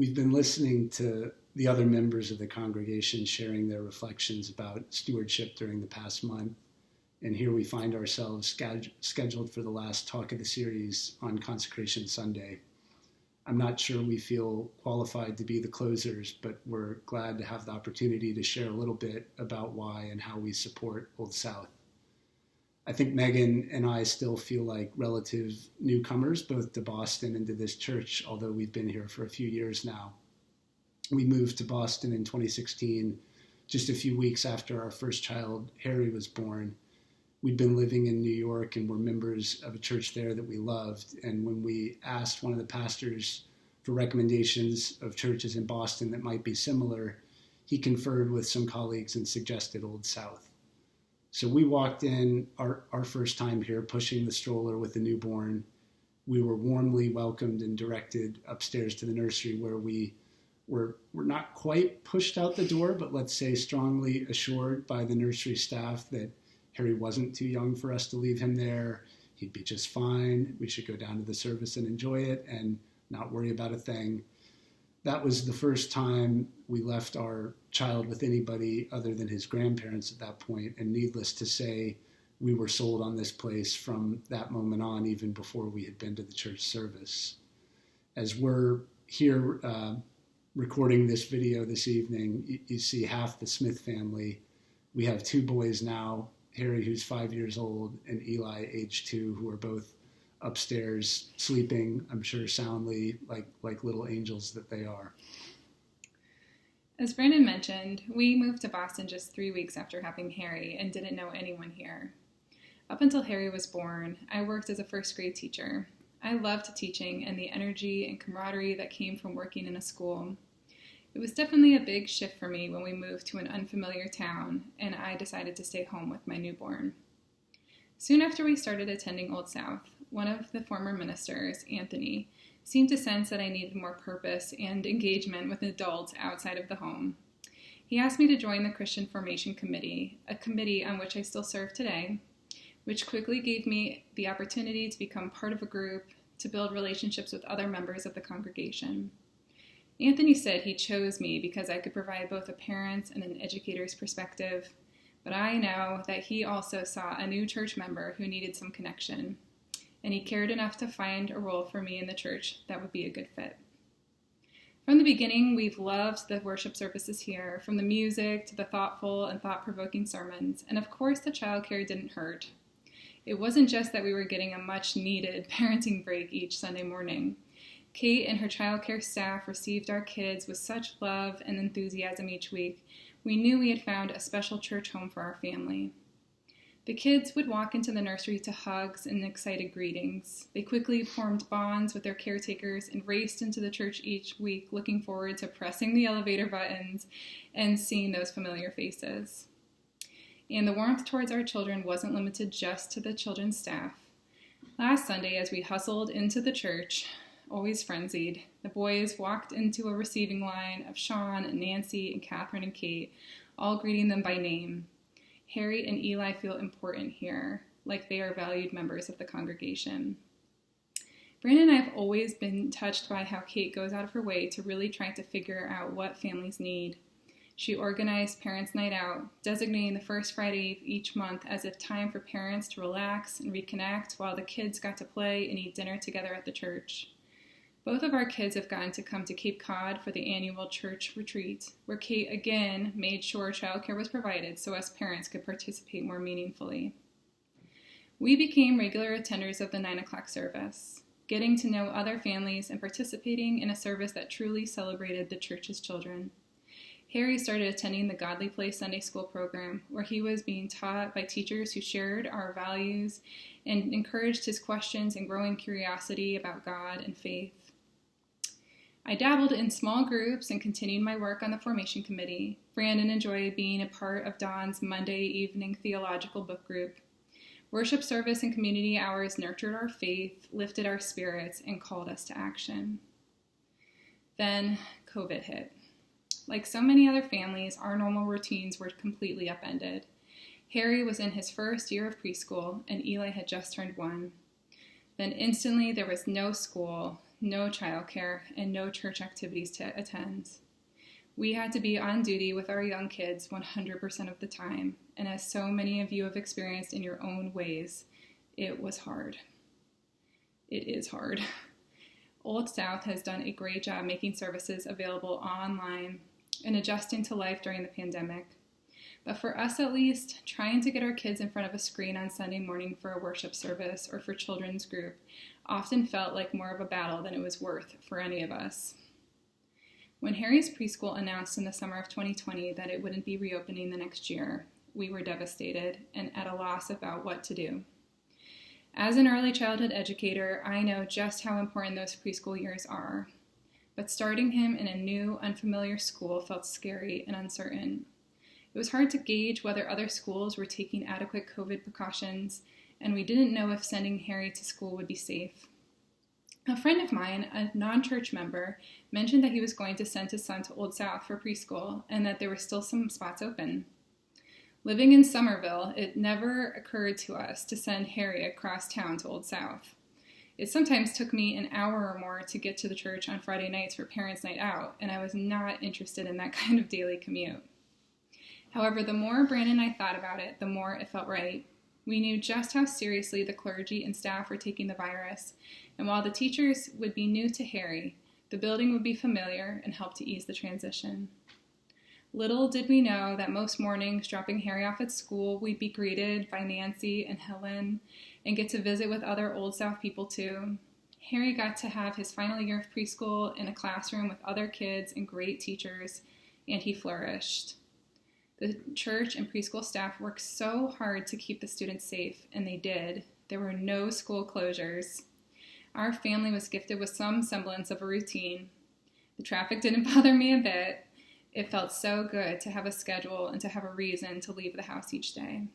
We've been listening to the other members of the congregation sharing their reflections about stewardship during the past month. And here we find ourselves scheduled for the last talk of the series on Consecration Sunday. I'm not sure we feel qualified to be the closers, but we're glad to have the opportunity to share a little bit about why and how we support Old South. I think Megan and I still feel like relative newcomers, both to Boston and to this church, although we've been here for a few years now. We moved to Boston in 2016, just a few weeks after our first child, Harry, was born. We'd been living in New York and were members of a church there that we loved. And when we asked one of the pastors for recommendations of churches in Boston that might be similar, he conferred with some colleagues and suggested Old South. So we walked in our first time here, pushing the stroller with the newborn. We were warmly welcomed and directed upstairs to the nursery, where we were not quite pushed out the door, but let's say strongly assured by the nursery staff that Harry wasn't too young for us to leave him there. He'd be just fine. We should go down to the service and enjoy it and not worry about a thing. That was the first time we left our child with anybody other than his grandparents at that point. And needless to say, we were sold on this place from that moment on, even before we had been to the church service. As we're here recording this video this evening, you see half the Smith family. We have two boys now, Harry, who's 5 years old, and Eli, age 2, who are both upstairs sleeping, I'm sure soundly, like little angels that they are. As Brandon mentioned, we moved to Boston just 3 weeks after having Harry and didn't know anyone here. Up until Harry was born, I worked as a first grade teacher. I loved teaching and the energy and camaraderie that came from working in a school. It was definitely a big shift for me when we moved to an unfamiliar town and I decided to stay home with my newborn. Soon after we started attending Old South, one of the former ministers, Anthony, seemed to sense that I needed more purpose and engagement with adults outside of the home. He asked me to join the Christian Formation Committee, a committee on which I still serve today, which quickly gave me the opportunity to become part of a group, to build relationships with other members of the congregation. Anthony said he chose me because I could provide both a parent's and an educator's perspective, but I know that he also saw a new church member who needed some connection, and he cared enough to find a role for me in the church that would be a good fit. From the beginning, we've loved the worship services here, from the music to the thoughtful and thought-provoking sermons, and of course the childcare didn't hurt. It wasn't just that we were getting a much-needed parenting break each Sunday morning. Kate and her childcare staff received our kids with such love and enthusiasm each week. We knew we had found a special church home for our family. The kids would walk into the nursery to hugs and excited greetings. They quickly formed bonds with their caretakers and raced into the church each week, looking forward to pressing the elevator buttons and seeing those familiar faces. And the warmth towards our children wasn't limited just to the children's staff. Last Sunday, as we hustled into the church, always frenzied, the boys walked into a receiving line of Sean and Nancy and Catherine and Kate, all greeting them by name. Harry and Eli feel important here, like they are valued members of the congregation. Brandon and I have always been touched by how Kate goes out of her way to really try to figure out what families need. She organized Parents' Night Out, designating the first Friday of each month as a time for parents to relax and reconnect while the kids got to play and eat dinner together at the church. Both of our kids have gotten to come to Cape Cod for the annual church retreat, where Kate again made sure childcare was provided so us parents could participate more meaningfully. We became regular attenders of the 9 o'clock service, getting to know other families and participating in a service that truly celebrated the church's children. Harry started attending the Godly Place Sunday School program, where he was being taught by teachers who shared our values and encouraged his questions and growing curiosity about God and faith. I dabbled in small groups and continued my work on the formation committee. Brandon enjoyed being a part of Dawn's Monday evening theological book group. Worship service and community hours nurtured our faith, lifted our spirits, and called us to action. Then COVID hit. Like so many other families, our normal routines were completely upended. Harry was in his first year of preschool, and Eli had just turned 1. Then instantly there was no school, no childcare, and no church activities to attend. We had to be on duty with our young kids 100% of the time, and as so many of you have experienced in your own ways, it was hard. It is hard. Old South has done a great job making services available online and adjusting to life during the pandemic. But for us at least, trying to get our kids in front of a screen on Sunday morning for a worship service or for children's group often felt like more of a battle than it was worth for any of us. When Harry's preschool announced in the summer of 2020 that it wouldn't be reopening the next year, we were devastated and at a loss about what to do. As an early childhood educator, I know just how important those preschool years are. But starting him in a new, unfamiliar school felt scary and uncertain. It was hard to gauge whether other schools were taking adequate COVID precautions, and we didn't know if sending Harry to school would be safe. A friend of mine, a non-church member, mentioned that he was going to send his son to Old South for preschool and that there were still some spots open. Living in Somerville, it never occurred to us to send Harry across town to Old South. It sometimes took me an hour or more to get to the church on Friday nights for parents' night out, and I was not interested in that kind of daily commute. However, the more Brandon and I thought about it, the more it felt right. We knew just how seriously the clergy and staff were taking the virus, and while the teachers would be new to Harry, the building would be familiar and help to ease the transition. Little did we know that most mornings dropping Harry off at school, we'd be greeted by Nancy and Helen and get to visit with other Old South people too. Harry got to have his final year of preschool in a classroom with other kids and great teachers, and he flourished. The church and preschool staff worked so hard to keep the students safe, and they did. There were no school closures. Our family was gifted with some semblance of a routine. The traffic didn't bother me a bit. It felt so good to have a schedule and to have a reason to leave the house each day.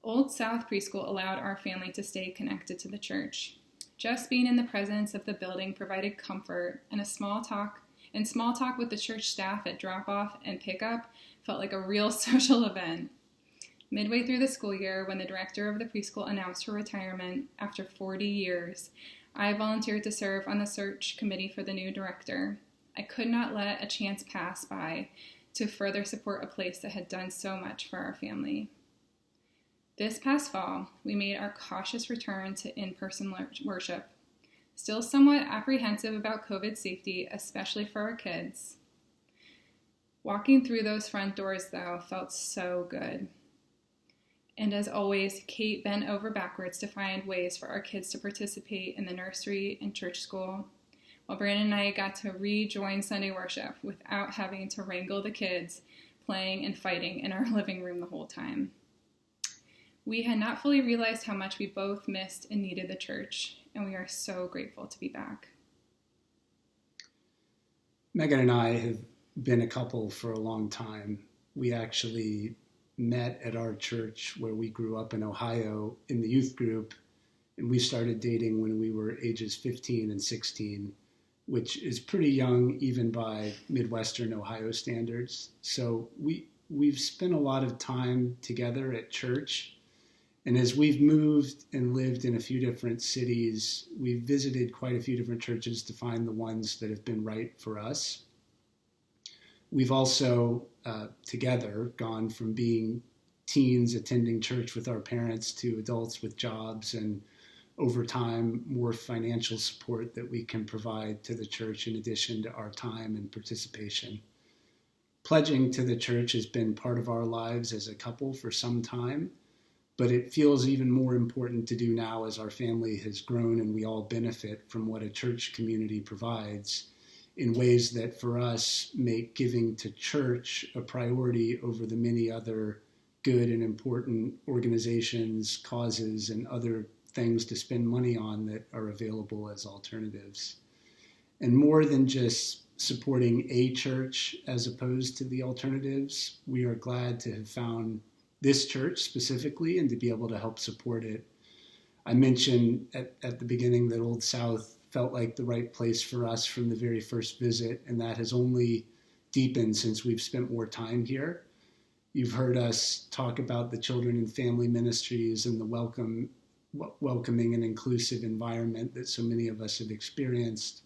Old South Preschool allowed our family to stay connected to the church. Just being in the presence of the building provided comfort, and small talk with the church staff at drop-off and pickup felt like a real social event. Midway through the school year, when the director of the preschool announced her retirement after 40 years, I volunteered to serve on the search committee for the new director. I could not let a chance pass by to further support a place that had done so much for our family. This past fall, we made our cautious return to in-person worship. Still somewhat apprehensive about COVID safety, especially for our kids. Walking through those front doors, though, felt so good. And as always, Kate bent over backwards to find ways for our kids to participate in the nursery and church school, while Brandon and I got to rejoin Sunday worship without having to wrangle the kids playing and fighting in our living room the whole time. We had not fully realized how much we both missed and needed the church, and we are so grateful to be back. Megan and I have been a couple for a long time. We actually met at our church where we grew up in Ohio in the youth group, and we started dating when we were ages 15 and 16, which is pretty young even by Midwestern Ohio standards. So we've spent a lot of time together at church. And as we've moved and lived in a few different cities, we've visited quite a few different churches to find the ones that have been right for us. We've also, together, gone from being teens attending church with our parents to adults with jobs, and over time, more financial support that we can provide to the church in addition to our time and participation. Pledging to the church has been part of our lives as a couple for some time, but it feels even more important to do now as our family has grown and we all benefit from what a church community provides in ways that for us make giving to church a priority over the many other good and important organizations, causes, and other things to spend money on that are available as alternatives. And more than just supporting a church as opposed to the alternatives, we are glad to have found this church specifically and to be able to help support it. I mentioned at the beginning that Old South felt like the right place for us from the very first visit, and that has only deepened since we've spent more time here. You've heard us talk about the children and family ministries and the welcome welcoming and inclusive environment that so many of us have experienced.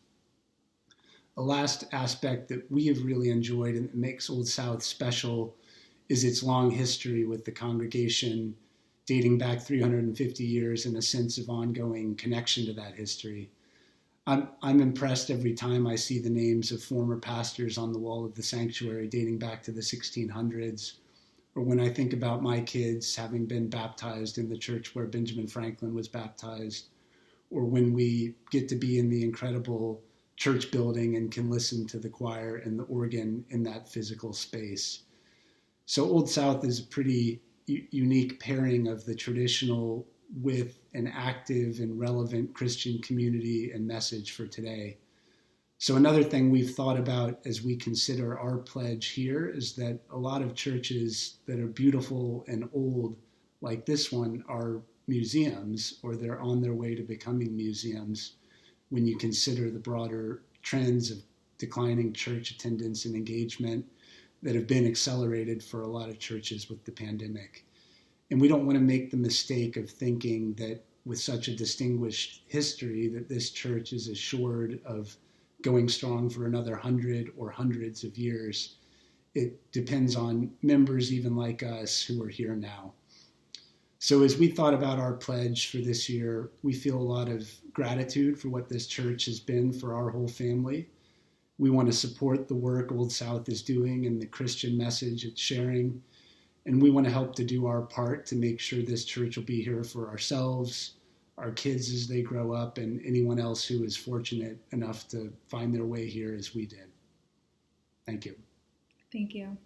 A last aspect that we have really enjoyed and that makes Old South special is its long history with the congregation, dating back 350 years, and a sense of ongoing connection to that history. I'm impressed every time I see the names of former pastors on the wall of the sanctuary dating back to the 1600s, or when I think about my kids having been baptized in the church where Benjamin Franklin was baptized, or when we get to be in the incredible church building and can listen to the choir and the organ in that physical space. So Old South is a pretty unique pairing of the traditional with an active and relevant Christian community and message for today. So another thing we've thought about as we consider our pledge here is that a lot of churches that are beautiful and old, like this one, are museums, or they're on their way to becoming museums when you consider the broader trends of declining church attendance and engagement that have been accelerated for a lot of churches with the pandemic. And we don't want to make the mistake of thinking that with such a distinguished history that this church is assured of going strong for another 100 or hundreds of years. It depends on members even like us who are here now. So as we thought about our pledge for this year, we feel a lot of gratitude for what this church has been for our whole family. We want to support the work Old South is doing and the Christian message it's sharing. And we want to help to do our part to make sure this church will be here for ourselves, our kids as they grow up, and anyone else who is fortunate enough to find their way here as we did. Thank you. Thank you.